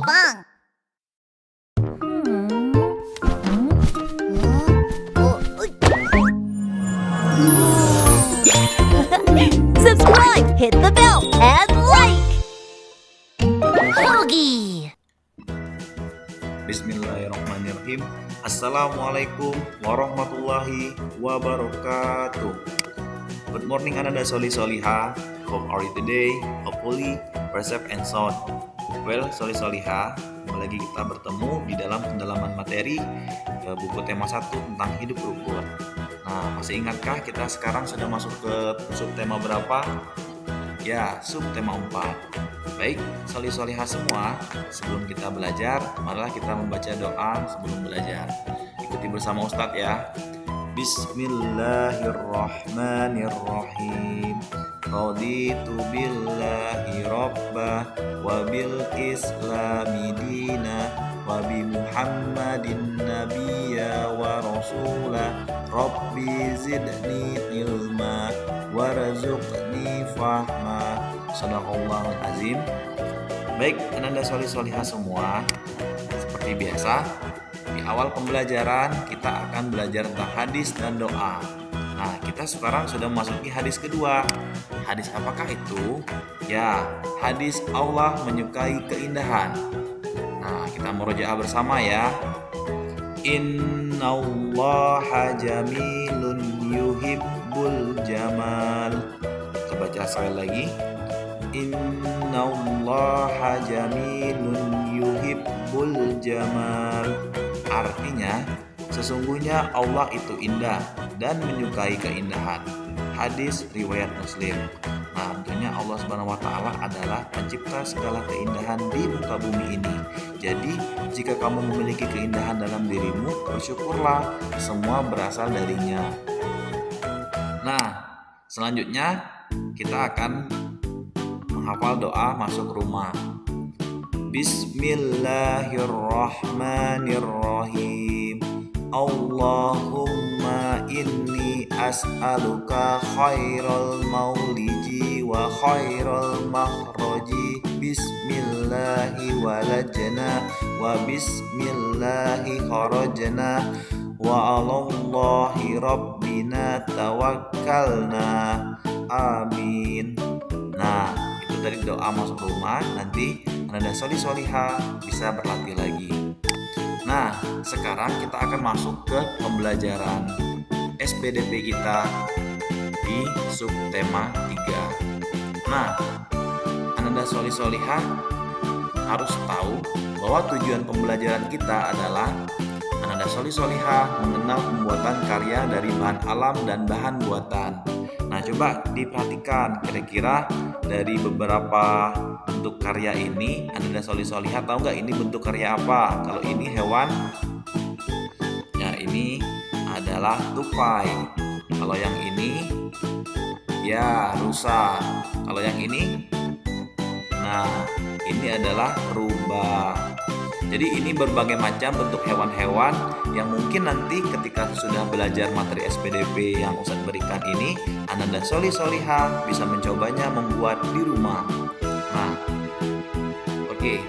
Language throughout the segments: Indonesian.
棒。Subscribe, hit the bell, and like. Hoagie. Bismillahirrahmanirrahim. Assalamualaikum warahmatullahi wabarakatuh. Good morning Ananda Soli Soliha. How are you today? Hopefully safe and sound. Well, Soli Soliha, kembali lagi kita bertemu di dalam pendalaman materi buku tema 1 tentang hidup rukun. Nah, masih ingatkah kita sekarang sudah masuk ke subtema berapa? Ya, subtema 4. Baik, Soli Soliha semua, sebelum kita belajar, marilah kita membaca doa sebelum belajar. Ikuti bersama Ustadz ya. Bismillahirrahmanirrahim. Raditu billahi rabbah wa bil islami dina wa bi Muhammadin nabiyya wa rasulah. Rabbi zidni ilma warzuqni fahma. Shadaqallahul azim. Baik, Ananda Soli Soliha semua, seperti biasa di awal pembelajaran kita akan belajar tentang hadis dan doa. Nah, kita sekarang sudah memasuki hadis kedua. Hadis apakah itu? Ya, hadis Allah menyukai keindahan. Nah, kita murojaah bersama ya. Innallaha jamilun yuhibbul jamal. Kita baca sekali lagi. Innallaha jamilun yuhibbul jamal. Artinya, sesungguhnya Allah itu indah dan menyukai keindahan. Hadis riwayat Muslim. Nah, tentunya Allah Subhanahu wa taala adalah pencipta segala keindahan di muka bumi ini. Jadi, jika kamu memiliki keindahan dalam dirimu, bersyukurlah, semua berasal darinya. Nah, selanjutnya kita akan menghafal doa masuk rumah. Bismillahirrahmanirrahim. Allahumma inni as'aluka khairal mauliji wa khairal makhraji. Bismillahi walajna wa bismillahi kharajna wa alallahi rabbina tawakkalna. Amin. Nah, itu dari doa masuk rumah. Nanti Ananda Soli Soliha bisa berlatih lagi. Nah, sekarang kita akan masuk ke pembelajaran SPDP kita di subtema 3. Nah, Ananda Soli Soliha harus tahu bahwa tujuan pembelajaran kita adalah Ananda Soli Soliha mengenal pembuatan karya dari bahan alam dan bahan buatan. Nah, coba diperhatikan kira-kira dari beberapa bentuk karya ini, Ananda Soli Soliha tahu nggak ini bentuk karya apa? Kalau ini hewan, ya ini adalah tupai. Kalau yang ini, ya rusa. Kalau yang ini, nah ini adalah rubah. Jadi ini berbagai macam bentuk hewan-hewan yang mungkin nanti ketika sudah belajar materi SPDP yang Ustadz berikan ini, Ananda Soli Soliha bisa mencobanya membuat di rumah. Nah, oke.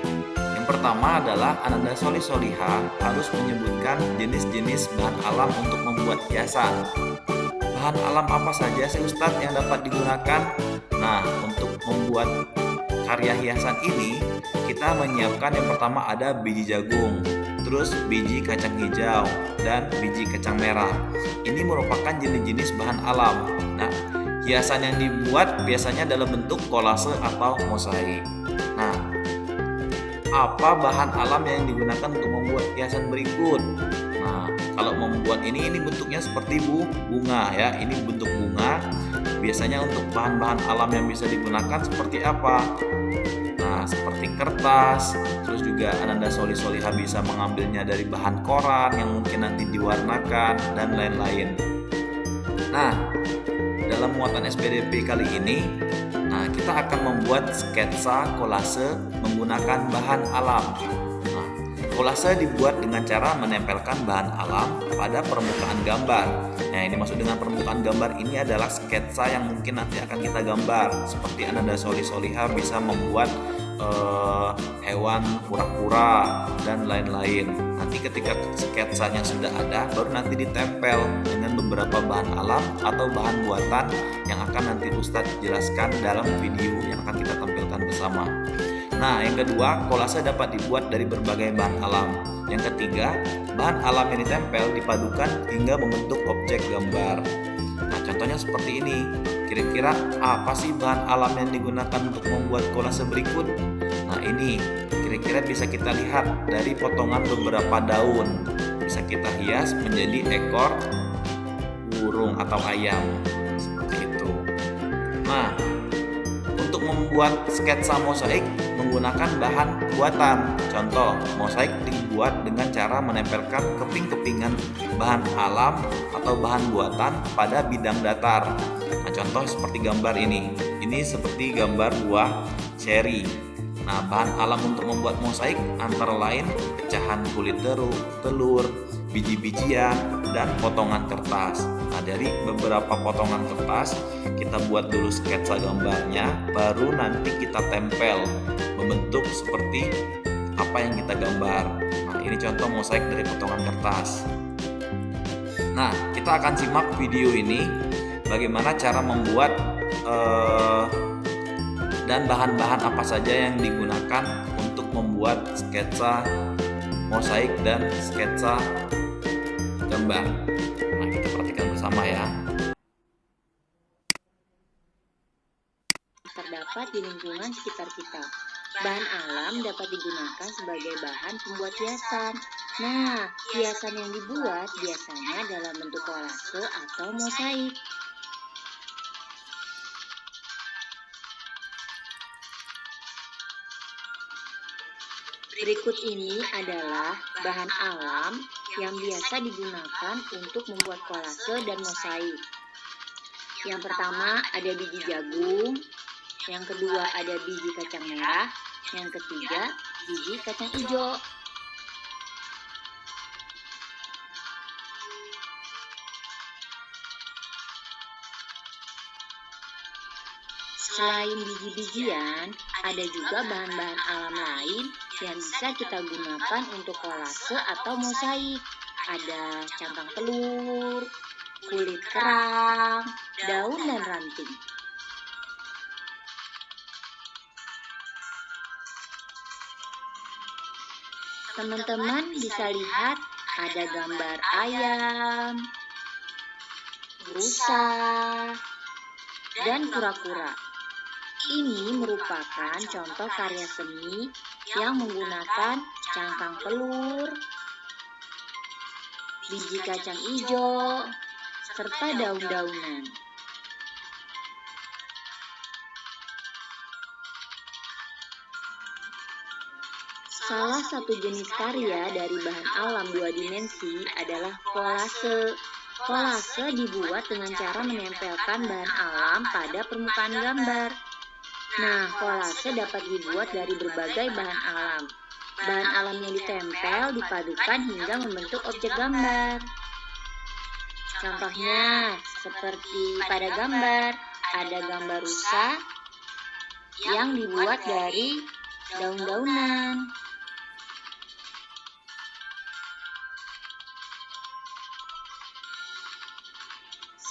Yang pertama adalah Ananda Soli Soliha harus menyebutkan jenis-jenis bahan alam untuk membuat hiasan. Bahan alam apa saja sih Ustadz yang dapat digunakan? Nah, untuk membuat karya hiasan ini kita menyiapkan yang pertama ada biji jagung, terus biji kacang hijau, dan biji kacang merah. Ini merupakan jenis-jenis bahan alam. Nah, hiasan yang dibuat biasanya dalam bentuk kolase atau mosaik. Nah, apa bahan alam yang digunakan untuk membuat hiasan berikut? Nah, kalau membuat ini bentuknya seperti bunga ya. Ini bentuk bunga. Biasanya untuk bahan-bahan alam yang bisa digunakan seperti apa? Nah, seperti kertas. Terus juga Ananda Soli Soliha bisa mengambilnya dari bahan koran yang mungkin nanti diwarnakan dan lain-lain. Nah, dalam muatan SPDP kali ini, nah kita akan membuat sketsa kolase menggunakan bahan alam. Nah, kolase dibuat dengan cara menempelkan bahan alam pada permukaan gambar. Nah, ini maksud dengan permukaan gambar ini adalah sketsa yang mungkin nanti akan kita gambar. Seperti Ananda Soli Soliha bisa membuat hewan kura-kura dan lain-lain. Nanti ketika sketsanya sudah ada, baru nanti ditempel dengan beberapa bahan alam atau bahan buatan yang akan nanti Ustadz jelaskan dalam video yang akan kita tampilkan bersama. Nah, yang kedua, kolase dapat dibuat dari berbagai bahan alam. Yang ketiga, bahan alam yang ditempel dipadukan hingga membentuk objek gambar. Nah, contohnya seperti ini. Kira-kira apa sih bahan alam yang digunakan untuk membuat kolase berikut? Nah, ini kira-kira bisa kita lihat dari potongan beberapa daun. Bisa kita hias menjadi ekor burung atau ayam. Seperti itu. Nah, untuk membuat sketsa mosaik menggunakan bahan buatan. Contoh, mosaik dibuat dengan cara menempelkan keping-kepingan bahan alam atau bahan buatan pada bidang datar. Nah, contoh seperti gambar ini. Ini seperti gambar buah ceri. Nah, bahan alam untuk membuat mosaik antara lain pecahan kulit telur, biji-bijian, dan potongan kertas. Nah, dari beberapa potongan kertas kita buat dulu sketsa gambarnya, baru nanti kita tempel membentuk seperti apa yang kita gambar. Nah, ini contoh mosaik dari potongan kertas. Nah, kita akan simak video ini bagaimana cara membuat dan bahan-bahan apa saja yang digunakan untuk membuat sketsa mosaik dan sketsa gambar. Nah, kita perhatikan bersama ya. Terdapat di lingkungan sekitar kita. Bahan alam dapat digunakan sebagai bahan pembuat hiasan. Nah, hiasan yang dibuat biasanya dalam bentuk kolase atau mosaik. Berikut ini adalah bahan alam yang biasa digunakan untuk membuat kolase dan mosaik. Yang pertama ada biji jagung, yang kedua ada biji kacang merah, yang ketiga biji kacang hijau. Selain biji-bijian, ada juga bahan-bahan alam lain yang bisa kita gunakan untuk kolase atau mosaik. Ada cangkang telur, kulit kerang, daun dan ranting. Teman-teman bisa lihat ada gambar ayam, rusa, dan kura-kura. Ini merupakan contoh karya seni yang menggunakan cangkang telur, biji kacang hijau, serta daun-daunan. Salah satu jenis karya dari bahan alam dua dimensi adalah kolase. Kolase dibuat dengan cara menempelkan bahan alam pada permukaan gambar. Nah, kolase dapat dibuat dari berbagai bahan alam. Bahan alam yang ditempel dipadukan hingga membentuk objek gambar. Contohnya, seperti pada gambar, ada gambar rusa yang dibuat dari daun-daunan.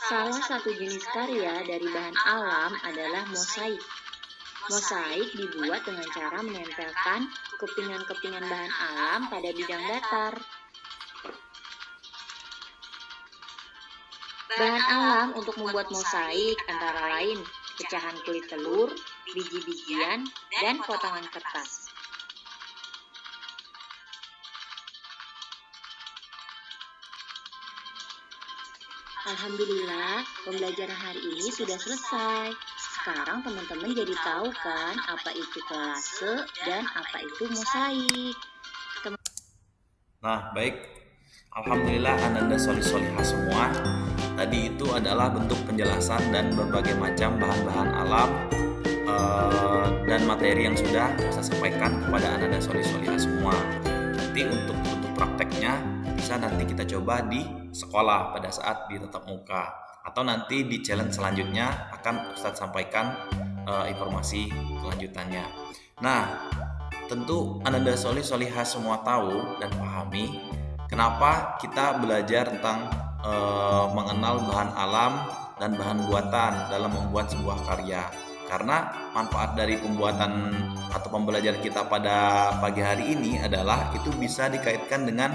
Salah satu jenis karya dari bahan alam adalah mosaik. Mosaik dibuat dengan cara menempelkan kepingan-kepingan bahan alam pada bidang datar. Bahan alam untuk membuat mosaik antara lain pecahan kulit telur, biji-bijian, dan potongan kertas. Alhamdulillah, pembelajaran hari ini sudah selesai. Sekarang teman-teman jadi tahu kan apa itu kolase dan apa itu mosaik. Nah, baik. Alhamdulillah Ananda solih-solihah semua. Tadi itu adalah bentuk penjelasan dan berbagai macam bahan-bahan alam dan materi yang sudah saya sampaikan kepada Ananda solih-solihah semua. Nanti untuk prakteknya bisa nanti kita coba di sekolah pada saat di tatap muka. Atau nanti di challenge selanjutnya akan Ustadz sampaikan informasi kelanjutannya. Nah, tentu Ananda Solih Solihah semua tahu dan pahami kenapa kita belajar tentang mengenal bahan alam dan bahan buatan dalam membuat sebuah karya. Karena manfaat dari pembuatan atau pembelajaran kita pada pagi hari ini adalah itu bisa dikaitkan dengan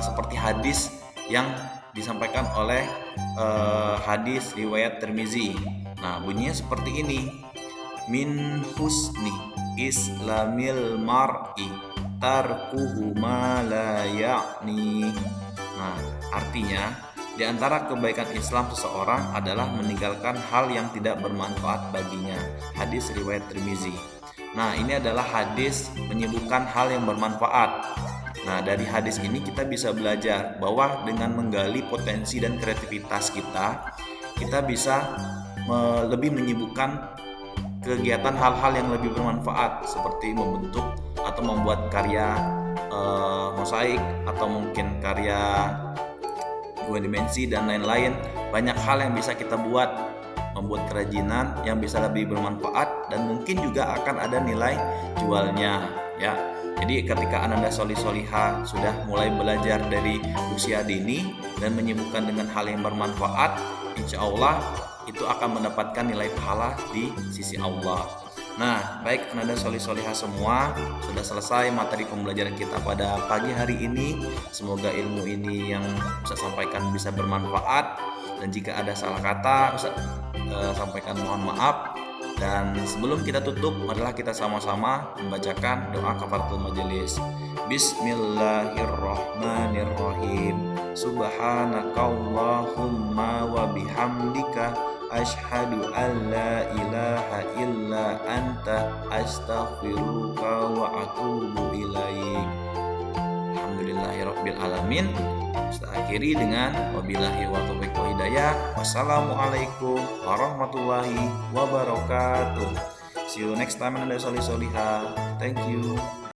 seperti hadis yang disampaikan oleh hadis riwayat Tirmizi. Nah, bunyinya seperti ini. Min husni islamil mar'i tarkuhu ma la ya'ni. Nah, artinya di antara kebaikan Islam seseorang adalah meninggalkan hal yang tidak bermanfaat baginya. Hadis riwayat Tirmizi. Nah, ini adalah hadis menyebutkan hal yang bermanfaat. Nah, dari hadis ini kita bisa belajar bahwa dengan menggali potensi dan kreativitas kita bisa lebih menyibukkan kegiatan hal-hal yang lebih bermanfaat seperti membentuk atau membuat karya mosaik atau mungkin karya dua dimensi dan lain-lain. Banyak hal yang bisa kita buat, membuat kerajinan yang bisa lebih bermanfaat dan mungkin juga akan ada nilai jualnya ya. Jadi ketika Ananda Solih Solihah sudah mulai belajar dari usia dini dan menyibukkan dengan hal yang bermanfaat, insya Allah itu akan mendapatkan nilai pahala di sisi Allah. Nah, baik Ananda Solih Solihah semua, sudah selesai materi pembelajaran kita pada pagi hari ini. Semoga ilmu ini yang saya sampaikan bisa bermanfaat, dan jika ada salah kata sampaikan mohon maaf. Dan sebelum kita tutup, marilah kita sama-sama membacakan doa kafaratul majelis. Bismillahirrahmanirrahim. Subhanakallahumma wa bihamdika asyhadu an la ilaha illa anta astaghfiruka wa atubu ilaik. Alhamdulillahirabbil alamin. Kita akhiri dengan wabillahi wa taufiq wa hidayah. Wassalamualaikum warahmatullahi wabarakatuh. See you next time Ananda Solih Solihah. Thank you.